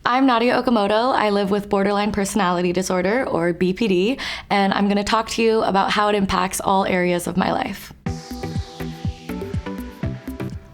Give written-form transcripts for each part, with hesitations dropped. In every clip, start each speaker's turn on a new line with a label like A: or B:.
A: I'm Nadya Okamoto. I live with borderline personality disorder, or BPD, and I'm going to talk to you about how it impacts all areas of my life.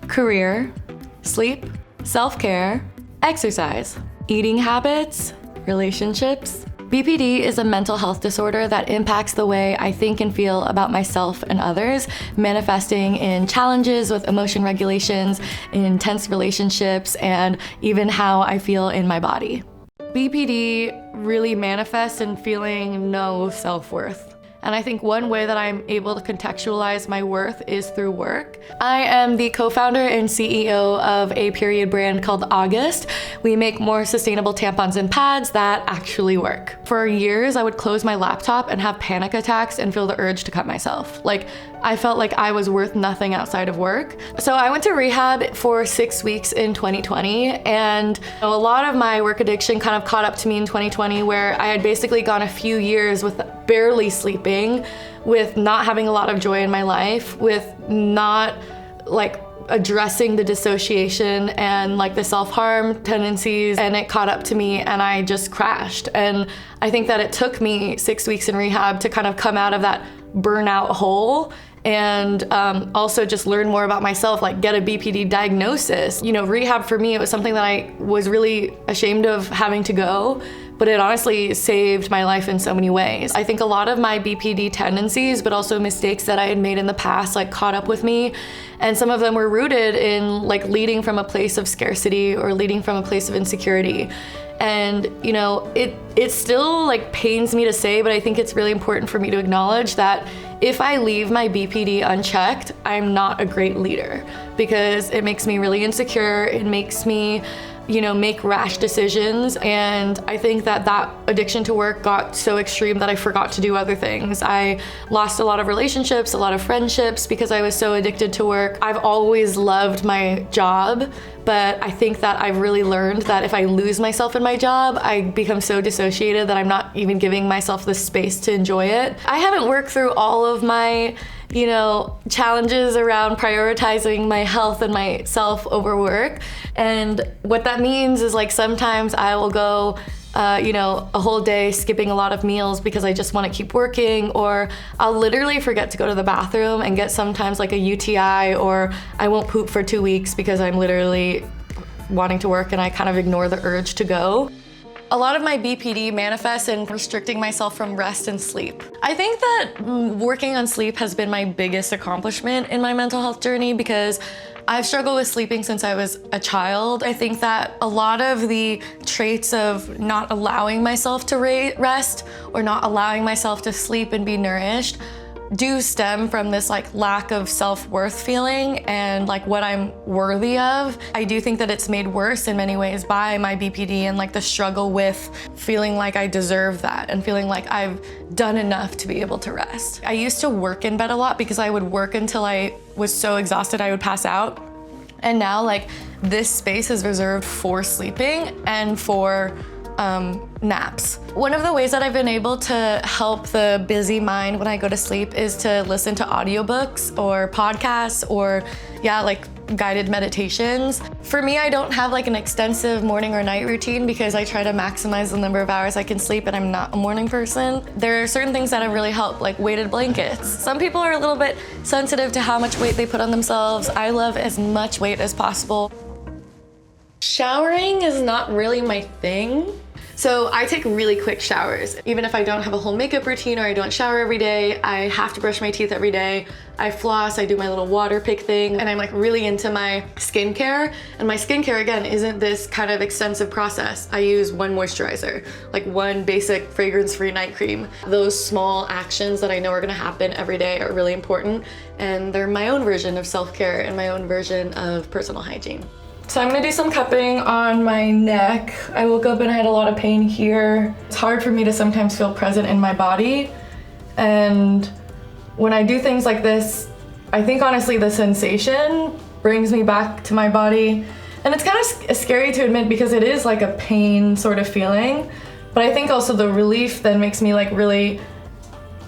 A: Career, sleep, self-care, exercise, eating habits, relationships. BPD is a mental health disorder that impacts the way I think and feel about myself and others, manifesting in challenges with emotion regulations, in intense relationships, and even how I feel in my body. BPD really manifests in feeling no self-worth. And I think one way that I'm able to contextualize my worth is through work. I am the co-founder and CEO of a period brand called August. We make more sustainable tampons and pads that actually work. For years, I would close my laptop and have panic attacks and feel the urge to cut myself. I felt like I was worth nothing outside of work. So I went to rehab for 6 weeks in 2020, and a lot of my work addiction kind of caught up to me in 2020, where I had basically gone a few years with barely sleeping, with not having a lot of joy in my life, with not addressing the dissociation and the self-harm tendencies, and it caught up to me and I just crashed. And I think that it took me 6 weeks in rehab to kind of come out of that burnout hole and also just learn more about myself, get a BPD diagnosis. Rehab for me, it was something that I was really ashamed of having to go, but it honestly saved my life in so many ways. I think a lot of my BPD tendencies, but also mistakes that I had made in the past, caught up with me. And some of them were rooted in leading from a place of scarcity or leading from a place of insecurity. And it still pains me to say, but I think it's really important for me to acknowledge that if I leave my BPD unchecked, I'm not a great leader, because it makes me really insecure. It makes me make rash decisions. And I think that addiction to work got so extreme that I forgot to do other things. I lost a lot of relationships, a lot of friendships, because I was so addicted to work. I've always loved my job, but I think that I've really learned that if I lose myself in my job, I become so dissociated that I'm not even giving myself the space to enjoy it. I haven't worked through all of my challenges around prioritizing my health and myself over work. And what that means is sometimes I will go a whole day skipping a lot of meals because I just want to keep working, or I'll literally forget to go to the bathroom and get sometimes a UTI, or I won't poop for 2 weeks because I'm literally wanting to work and I kind of ignore the urge to go. A lot of my BPD manifests in restricting myself from rest and sleep. I think that working on sleep has been my biggest accomplishment in my mental health journey, because I've struggled with sleeping since I was a child. I think that a lot of the traits of not allowing myself to rest or not allowing myself to sleep and be nourished do stem from this lack of self-worth feeling and what I'm worthy of. I do think that it's made worse in many ways by my BPD and the struggle with feeling like I deserve that and feeling like I've done enough to be able to rest. I used to work in bed a lot because I would work until I was so exhausted I would pass out. And now this space is reserved for sleeping and for naps. One of the ways that I've been able to help the busy mind when I go to sleep is to listen to audiobooks or podcasts or guided meditations. For me, I don't have an extensive morning or night routine because I try to maximize the number of hours I can sleep, and I'm not a morning person. There are certain things that have really helped, like weighted blankets. Some people are a little bit sensitive to how much weight they put on themselves. I love as much weight as possible. Showering is not really my thing. So I take really quick showers. Even if I don't have a whole makeup routine or I don't shower every day, I have to brush my teeth every day. I floss, I do my little water pick thing, and I'm really into my skincare. And my skincare, again, isn't this kind of extensive process. I use one moisturizer, one basic fragrance-free night cream. Those small actions that I know are gonna happen every day are really important, and they're my own version of self-care and my own version of personal hygiene. So I'm gonna do some cupping on my neck. I woke up and I had a lot of pain here. It's hard for me to sometimes feel present in my body. And when I do things like this, I think honestly the sensation brings me back to my body. And it's kind of scary to admit because it is a pain sort of feeling. But I think also the relief then makes me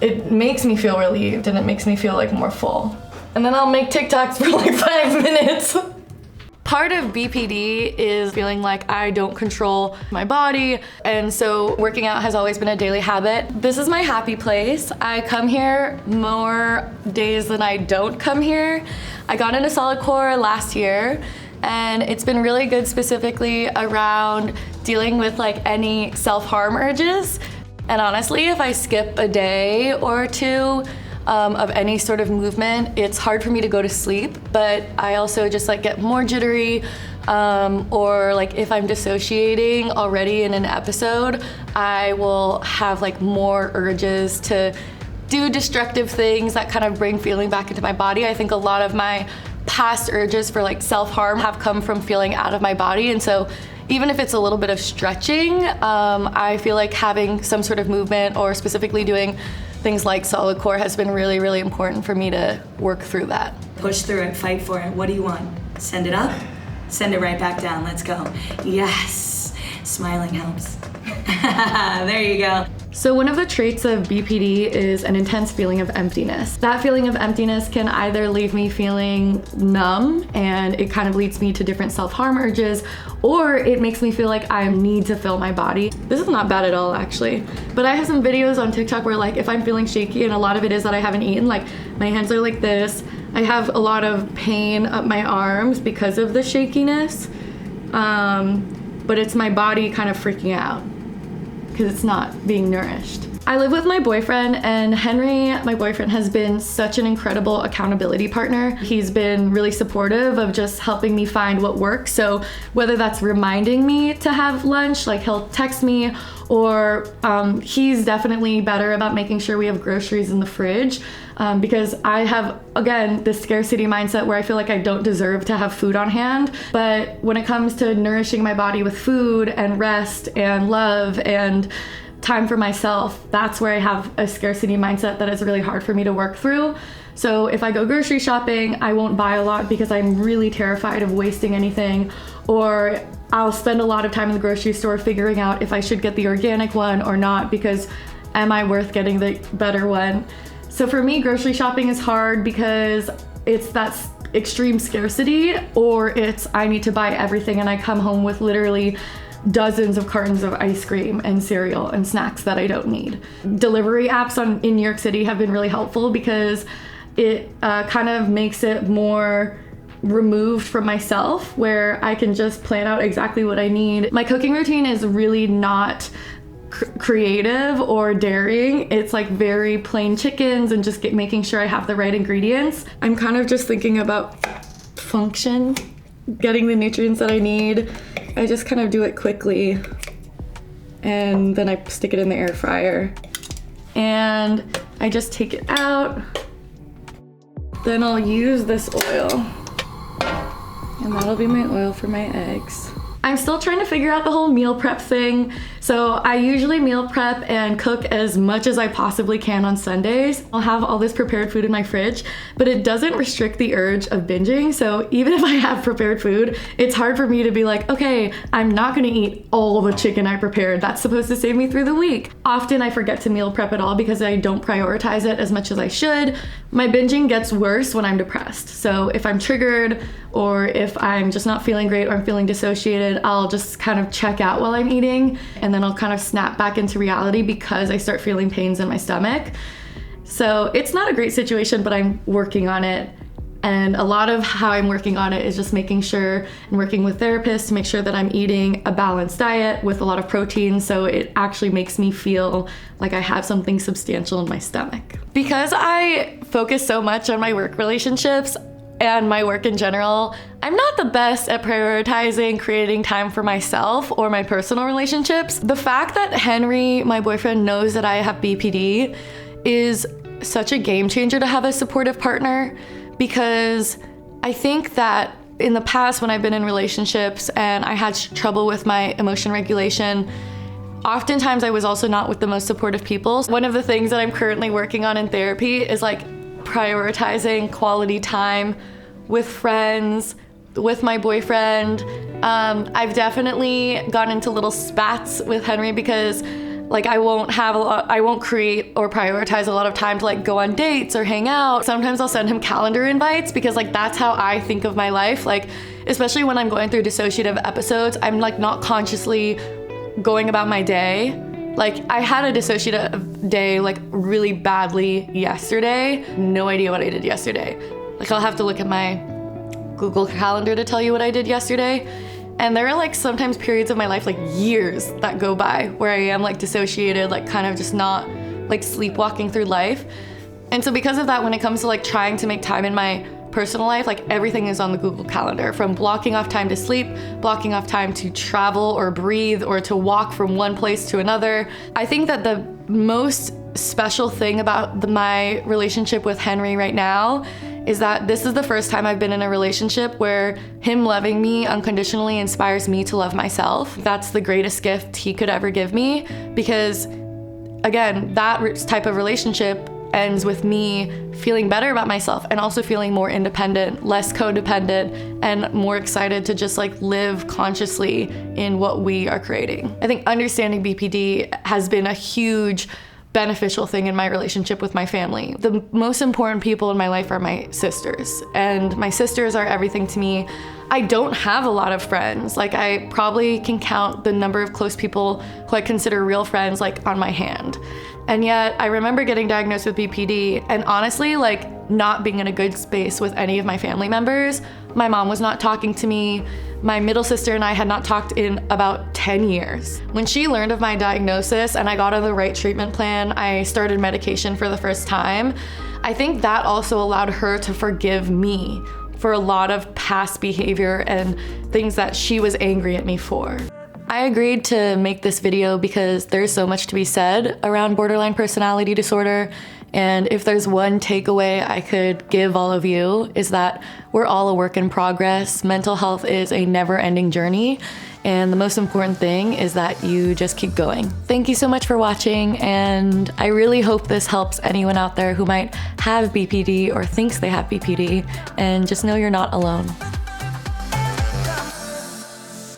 A: it makes me feel relieved, and it makes me feel more full. And then I'll make TikToks for 5 minutes. Part of BPD is feeling like I don't control my body, and so working out has always been a daily habit. This is my happy place. I come here more days than I don't come here. I got into solid core last year, and it's been really good specifically around dealing with like any self-harm urges. And honestly, if I skip a day or two of any sort of movement, it's hard for me to go to sleep, but I also just like get more jittery, or like if I'm dissociating already in an episode, I will have like more urges to do destructive things that kind of bring feeling back into my body. I think a lot of my past urges for like self-harm have come from feeling out of my body, and so even if it's a little bit of stretching, I feel like having some sort of movement or specifically doing things like solid core has been really, really important for me to work through that.
B: Push through it, fight for it. What do you want? Send it up, send it right back down. Let's go. Yes, smiling helps. There you go.
A: So one of the traits of BPD is an intense feeling of emptiness. That feeling of emptiness can either leave me feeling numb, and it kind of leads me to different self-harm urges, or it makes me feel like I need to fill my body. This is not bad at all, actually. But I have some videos on TikTok where like if I'm feeling shaky, and a lot of it is that I haven't eaten, like my hands are like this. I have a lot of pain up my arms because of the shakiness. But it's my body kind of freaking out because it's not being nourished. I live with my boyfriend, and Henry, my boyfriend, has been such an incredible accountability partner. He's been really supportive of just helping me find what works. So whether that's reminding me to have lunch, like he'll text me, or he's definitely better about making sure we have groceries in the fridge, because I have, again, this scarcity mindset where I feel like I don't deserve to have food on hand. But when it comes to nourishing my body with food and rest and love and time for myself, that's where I have a scarcity mindset that is really hard for me to work through. So if I go grocery shopping, I won't buy a lot because I'm really terrified of wasting anything, or I'll spend a lot of time in the grocery store figuring out if I should get the organic one or not, because am I worth getting the better one? So for me, grocery shopping is hard because it's that extreme scarcity, or it's I need to buy everything and I come home with literally dozens of cartons of ice cream and cereal and snacks that I don't need. Delivery apps in New York City have been really helpful because it kind of makes it more removed from myself, where I can just plan out exactly what I need. My cooking routine is really not creative or daring. It's like very plain chickens and just making sure I have the right ingredients. I'm kind of just thinking about function, getting the nutrients that I need. I just kind of do it quickly, and then I stick it in the air fryer, and I just take it out. Then I'll use this oil, and that'll be my oil for my eggs. I'm still trying to figure out the whole meal prep thing. So I usually meal prep and cook as much as I possibly can on Sundays. I'll have all this prepared food in my fridge, but it doesn't restrict the urge of binging. So even if I have prepared food, it's hard for me to be like, okay, I'm not gonna eat all the chicken I prepared. That's supposed to save me through the week. Often I forget to meal prep at all because I don't prioritize it as much as I should. My binging gets worse when I'm depressed. So if I'm triggered, or if I'm just not feeling great, or I'm feeling dissociated, I'll just kind of check out while I'm eating, and then I'll kind of snap back into reality because I start feeling pains in my stomach. So it's not a great situation, but I'm working on it. And a lot of how I'm working on it is just making sure and working with therapists to make sure that I'm eating a balanced diet with a lot of protein, so it actually makes me feel like I have something substantial in my stomach. Because I focus so much on my work relationships and my work in general, I'm not the best at prioritizing creating time for myself or my personal relationships. The fact that Henry, my boyfriend, knows that I have BPD is such a game changer to have a supportive partner, because I think that in the past when I've been in relationships and I had trouble with my emotion regulation, oftentimes I was also not with the most supportive people. One of the things that I'm currently working on in therapy is like prioritizing quality time with friends, with my boyfriend. I've definitely gotten into little spats with Henry because Like I won't create or prioritize a lot of time to like go on dates or hang out. Sometimes I'll send him calendar invites because like that's how I think of my life. Like, especially when I'm going through dissociative episodes, I'm like not consciously going about my day. Like I had a dissociative day like really badly yesterday. No idea what I did yesterday. Like I'll have to look at my Google Calendar to tell you what I did yesterday. And there are like sometimes periods of my life, like years that go by where I am like dissociated, like kind of just not like sleepwalking through life. And so because of that, when it comes to like trying to make time in my personal life, like everything is on the Google Calendar, from blocking off time to sleep, blocking off time to travel or breathe or to walk from one place to another. I think that the most special thing about my relationship with Henry right now is that this is the first time I've been in a relationship where him loving me unconditionally inspires me to love myself. That's the greatest gift he could ever give me, because again, that type of relationship ends with me feeling better about myself and also feeling more independent, less codependent, and more excited to just like live consciously in what we are creating. I think understanding BPD has been a huge beneficial thing in my relationship with my family. The most important people in my life are my sisters, and my sisters are everything to me. I don't have a lot of friends. Like I probably can count the number of close people who I consider real friends like on my hand. And yet I remember getting diagnosed with BPD and honestly like not being in a good space with any of my family members. My mom was not talking to me. My middle sister and I had not talked in about 10 years. When she learned of my diagnosis and I got on the right treatment plan, I started medication for the first time. I think that also allowed her to forgive me for a lot of past behavior and things that she was angry at me for. I agreed to make this video because there's so much to be said around borderline personality disorder. And if there's one takeaway I could give all of you, is that we're all a work in progress. Mental health is a never-ending journey. And the most important thing is that you just keep going. Thank you so much for watching. And I really hope this helps anyone out there who might have BPD or thinks they have BPD. And just know you're not alone.